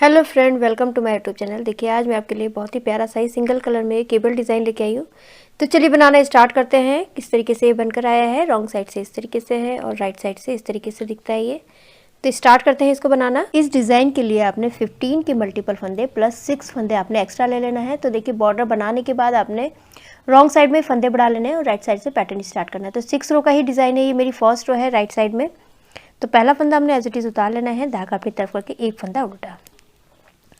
Hello friend, welcome to my YouTube channel. देखिए आज मैं आपके लिए बहुत ही प्यारा सा ही सिंगल कलर में केबल डिज़ाइन लेके आई हूँ। तो चलिए बनाना स्टार्ट करते हैं। किस तरीके से ये बनकर आया है, रॉन्ग साइड से इस तरीके से है और राइट साइड से इस तरीके से दिखता है ये। तो स्टार्ट करते हैं इसको बनाना। इस डिज़ाइन के लिए आपने 15 के मल्टीपल फंदे प्लस 6 फंदे आपने एक्स्ट्रा ले लेना है। तो देखिए बॉर्डर बनाने के बाद आपने रॉन्ग साइड में फंदे बढ़ा लेने हैं और राइट साइड से पैटर्न स्टार्ट करना है। तो 6 रो का ही डिज़ाइन है, ये मेरी फर्स्ट रो है राइट साइड में। तो पहला फंदा हमने एज इट इज़ उतार लेना है, धागा अपनी तरफ करके एक फंदा उल्टा,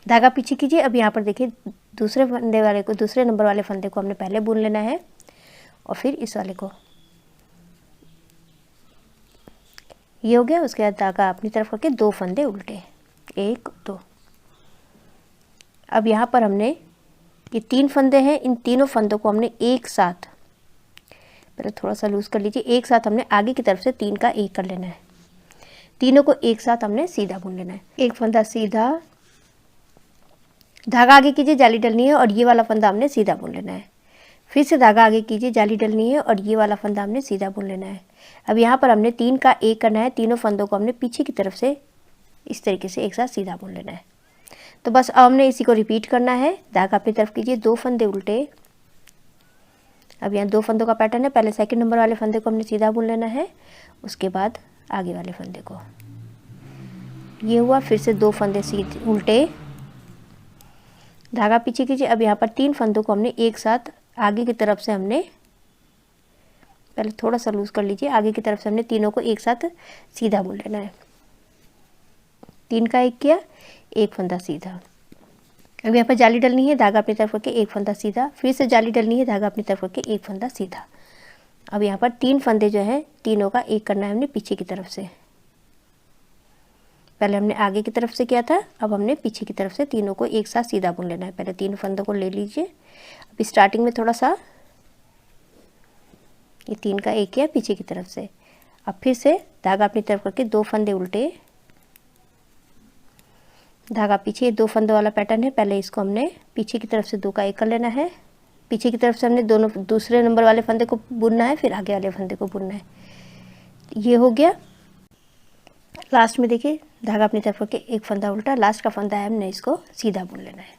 धागा पीछे कीजिए। अब यहाँ पर देखिए दूसरे नंबर वाले फंदे को हमने पहले बुन लेना है और फिर इस वाले को, ये हो गया। उसके बाद धागा अपनी तरफ करके दो फंदे उल्टे, एक दो। अब यहाँ पर हमने ये 3 फंदे हैं, इन तीनों फंदों को हमने एक साथ, पहले थोड़ा सा लूज कर लीजिए, एक साथ हमने आगे की तरफ से 3 का एक कर लेना है। तीनों को एक साथ हमने सीधा बुन लेना है। एक फंदा सीधा, धागा आगे कीजिए, जाली डलनी है और ये वाला फंदा हमने सीधा बुन लेना है। फिर से धागा आगे कीजिए, जाली डलनी है और ये वाला फंदा हमने सीधा बुन लेना है। अब यहाँ पर हमने 3 का एक करना है, तीनों फंदों को हमने पीछे की तरफ से इस तरीके से एक साथ सीधा बुन लेना है। तो बस अब हमने इसी को रिपीट करना है। धागा अपनी तरफ कीजिए, दो फंदे उल्टे। अब यहाँ 2 फंदों का पैटर्न है, पहले सेकंड नंबर वाले फंदे को हमने सीधा बुन लेना है, उसके बाद आगे वाले फंदे को, ये हुआ। फिर से 2 फंदे सीधे उल्टे, धागा पीछे कीजिए। अब यहाँ पर 3 फंदों को हमने एक साथ आगे की तरफ से हमने, पहले थोड़ा सा लूज कर लीजिए, आगे की तरफ से हमने तीनों को एक साथ सीधा बुन लेना है। 3 का एक किया, एक फंदा सीधा। अब यहाँ पर जाली डलनी है, धागा अपनी तरफ करके एक फंदा सीधा, फिर से जाली डलनी है, धागा अपनी तरफ करके एक फंदा सीधा। अब यहाँ पर 3 फंदे जो हैं, तीनों का एक करना है हमने पीछे की तरफ से। पहले हमने आगे की तरफ से किया था, अब हमने पीछे की तरफ से तीनों को एक साथ सीधा बुन लेना है। पहले 3 फंदों को ले लीजिए। अभी स्टार्टिंग में थोड़ा सा ये 3 का एक किया पीछे की तरफ से। अब फिर से धागा अपनी तरफ करके 2 फंदे उल्टे, धागा पीछे, 2 फंदों वाला पैटर्न है, पहले इसको हमने पीछे की तरफ से 2 का एक कर लेना है। पीछे की तरफ से हमने दोनों दूसरे नंबर वाले फंदे को बुनना है, फिर आगे वाले फंदे को बुनना है। ये हो गया। लास्ट में देखिए धागा अपनी तरफ करके एक फंदा उल्टा, लास्ट का फंदा है, हमने इसको सीधा बुन लेना है।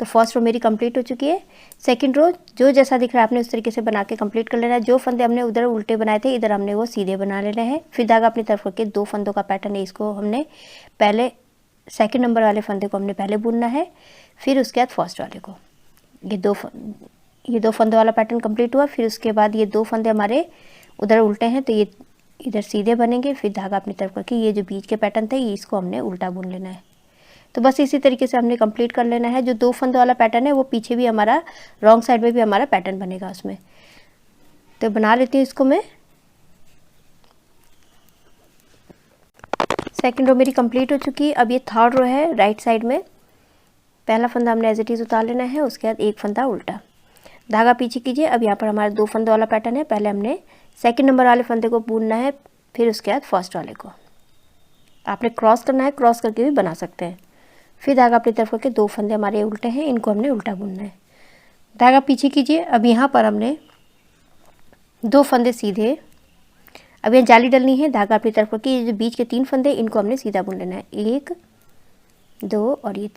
तो फर्स्ट रो मेरी कंप्लीट हो चुकी है। सेकंड रो जो जैसा दिख रहा है आपने उस तरीके से बना के कंप्लीट कर लेना है। जो फंदे हमने उधर उल्टे बनाए थे, इधर हमने वो सीधे बना लेने हैं। फिर धागा अपनी तरफ करके 2 फंदों का पैटर्न है, इसको हमने पहले सेकंड नंबर वाले फंदे को हमने पहले बुनना है, फिर उसके बाद फर्स्ट वाले को। ये दो फंदों वाला पैटर्न कंप्लीट हुआ। फिर उसके बाद ये 2 फंदे हमारे उधर उल्टे हैं, तो ये इधर सीधे बनेंगे। फिर धागा अपनी तरफ करके ये जो बीच के पैटर्न थे, ये इसको हमने उल्टा बुन लेना है। तो बस इसी तरीके से हमने कंप्लीट कर लेना है। जो 2 फंदों वाला पैटर्न है वो पीछे भी हमारा, रॉन्ग साइड में भी हमारा पैटर्न बनेगा उसमें। तो बना लेती हूँ इसको मैं। सेकंड रो मेरी कंप्लीट हो चुकी है। अब ये थर्ड रो है राइट साइड में। पहला फंदा हमने एज इट इज़ उतार लेना है, उसके बाद एक फंदा उल्टा, धागा पीछे कीजिए। अब यहाँ पर हमारा 2 फंदों वाला पैटर्न है, पहले हमने सेकंड नंबर वाले फंदे को बुनना है, फिर उसके बाद फर्स्ट वाले को। आपने क्रॉस करना है, क्रॉस करके भी बना सकते हैं। फिर धागा अपनी तरफ करके 2 फंदे हमारे उल्टे हैं, इनको हमने उल्टा बुनना है। धागा पीछे कीजिए। अब यहाँ पर हमने 2 फंदे सीधे, अब यहाँ जाली डलनी है, धागा अपनी तरफ करके ये जो बीच के 3 फंदे, इनको हमने सीधा बुन लेना है। 1 2 और ये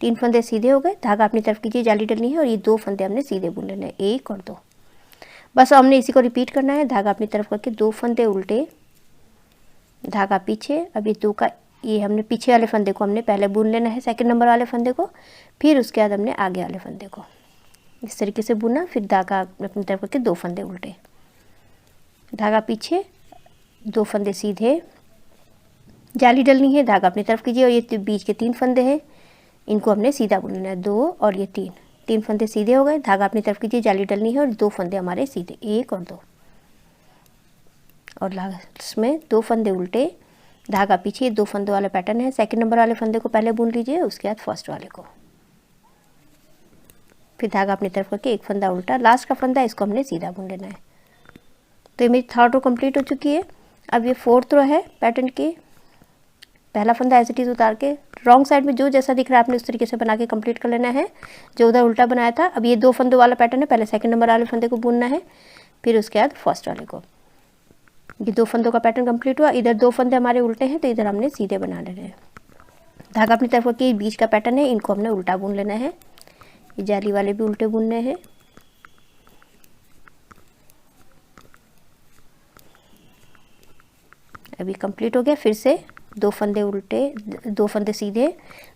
3 फंदे सीधे हो गए। धागा अपनी तरफ कीजिए, जाली डलनी है और ये 2 फंदे हमने सीधे बुन लेने हैं, 1 और 2। बस हमने इसी को रिपीट करना है। धागा अपनी तरफ करके 2 फंदे उल्टे, धागा पीछे। अब ये 2 का, ये हमने पीछे वाले फंदे को हमने पहले बुन लेना है, सेकंड नंबर वाले फंदे को, फिर उसके बाद हमने आगे वाले फंदे को इस तरीके से बुना। फिर धागा अपनी तरफ करके 2 फंदे उल्टे, धागा पीछे, 2 फंदे सीधे, जाली डलनी है, धागा अपनी तरफ कीजिए और ये बीच के 3 फंदे हैं, इनको हमने सीधा बुनना है। 2 और ये 3 फंदे सीधे हो गए। धागा अपनी तरफ कीजिए, जाली डलनी है और 2 फंदे हमारे सीधे, 1 और 2। और लास्ट में 2 फंदे उल्टे, धागा पीछे, 2 फंदों वाला पैटर्न है, सेकंड नंबर वाले फंदे को पहले बुन लीजिए, उसके बाद फर्स्ट वाले को। फिर धागा अपनी तरफ करके एक फंदा उल्टा, लास्ट का फंदा इसको हमने सीधा बुन लेना है। तो ये मेरी थर्ड रो कंप्लीट हो चुकी है। अब ये फोर्थ रो है पैटर्न की। पहला फंदा एज इट इज़ उतार के रॉन्ग साइड में जो जैसा दिख रहा है आपने उस तरीके से बना के कंप्लीट कर लेना है, जो उधर उल्टा बनाया था। अब ये 2 फंदों वाला पैटर्न है, पहले सेकंड नंबर वाले फंदे को बुनना है, फिर उसके बाद फर्स्ट वाले को। ये 2 फंदों का पैटर्न कंप्लीट हुआ। इधर 2 फंदे हमारे उल्टे हैं, तो इधर हमने सीधे बना लेने हैं। धागा अपनी तरफ के बीच का पैटर्न है, इनको हमने उल्टा बुन लेना है। ये जाली वाले भी उल्टे बुनने हैं। अभी कंप्लीट हो गया। फिर से 2 फंदे उल्टे, 2 फंदे सीधे।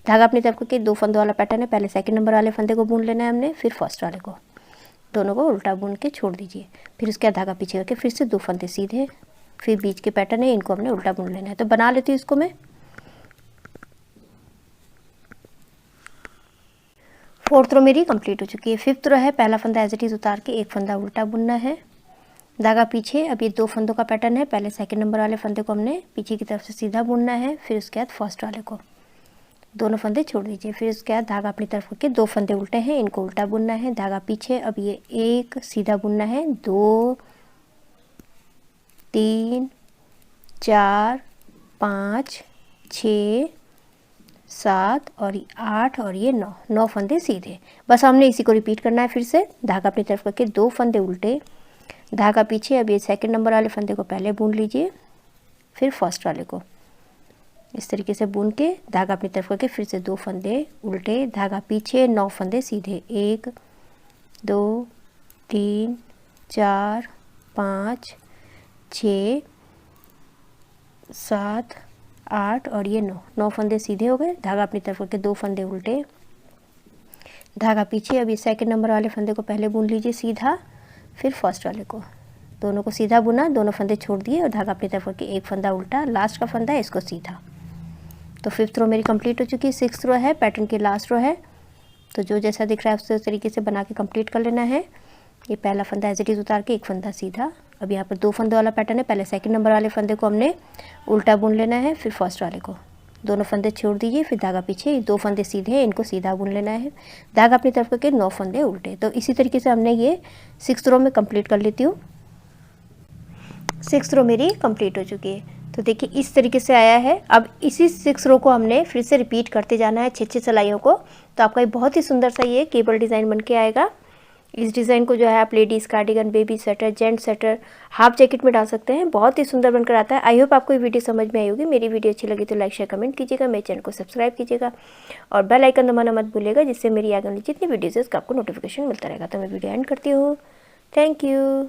धागा अपनी तरफ के 2 फंदों वाला पैटर्न है, पहले सेकंड नंबर वाले फंदे को बुन लेना है हमने, फिर फर्स्ट वाले को, दोनों को उल्टा बुन के छोड़ दीजिए। फिर उसके बाद धागा पीछे करके फिर से 2 फंदे सीधे, फिर बीच के पैटर्न है, इनको हमने उल्टा बुन लेना है। तो बना लेती हूँ इसको मैं। 4th रो मेरी कंप्लीट हो चुकी है। 5th रो है, पहला फंदा एज इट इज़ उतार के एक फंदा उल्टा बुनना है, धागा पीछे। अब ये 2 फंदों का पैटर्न है, पहले सेकंड नंबर वाले फंदे को हमने पीछे की तरफ से सीधा बुनना है, फिर उसके बाद फर्स्ट वाले को, दोनों फंदे छोड़ दीजिए। फिर उसके बाद धागा अपनी तरफ के 2 फंदे उल्टे हैं, इनको उल्टा बुनना है, धागा पीछे। अब ये 1 सीधा बुनना है, 2 3 4 5 6 7 और 8 और ये 9 फंदे सीधे। बस हमने इसी को रिपीट करना है। फिर से धागा अपनी तरफ करके 2 फंदे उल्टे, धागा पीछे। अब ये सेकंड नंबर वाले फंदे को पहले बुन लीजिए, फिर फर्स्ट वाले को इस तरीके से बुन के धागा अपनी तरफ करके फिर से 2 फंदे उल्टे, धागा पीछे, 9 फंदे सीधे। 1 2 3 4 5 6 7 8 और ये 9 फंदे सीधे हो गए। धागा अपनी तरफ करके 2 फंदे उल्टे, धागा पीछे। अब ये सेकंड नंबर वाले फंदे को पहले बुन लीजिए सीधा, फिर फर्स्ट वाले को, दोनों को सीधा बुना, दोनों फंदे छोड़ दिए और धागा अपनी तरफ करके एक फंदा उल्टा, लास्ट का फंदा है इसको सीधा। तो 5th रो मेरी कंप्लीट हो चुकी है। 6th रो है, पैटर्न की लास्ट रो है, तो जो जैसा दिख रहा है उस तरीके से बना के कंप्लीट कर लेना है। ये पहला फंदा एज इट इज़ उतार के एक फंदा सीधा। अब यहाँ पर 2 फंदों वाला पैटर्न है, पहले सेकंड नंबर वाले फंदे को हमने उल्टा बुन लेना है, फिर फर्स्ट वाले को, दोनों फंदे छोड़ दीजिए। फिर धागा पीछे, 2 फंदे सीधे हैं, इनको सीधा बुन लेना है, धागा अपनी तरफ करके 9 फंदे उल्टे। तो इसी तरीके से हमने ये 6th रो में कंप्लीट कर लेती हूँ। 6th रो मेरी कंप्लीट हो चुकी है। तो देखिए इस तरीके से आया है। अब इसी 6 रो को हमने फिर से रिपीट करते जाना है 6 सिलाइयों को। तो आपका ये बहुत ही सुंदर सा ये केबल डिज़ाइन बन के आएगा। इस डिज़ाइन को जो है आप ladies cardigan, baby sweater, gents sweater, half jacket में डाल सकते हैं। बहुत ही सुंदर बनकर आता है। आई होप आपको ये वीडियो समझ में आई होगी। मेरी वीडियो अच्छी लगी तो लाइक शेयर कमेंट कीजिएगा, मेरे चैनल को सब्सक्राइब कीजिएगा और बेल आइकन दबाना मत भूलिएगा, जिससे मेरी आगे वाली जितनी वीडियोज़ है उसका आपको नोटिफिकेशन मिलता रहेगा। तो मैं वीडियो एंड करती हूँ। Thank you.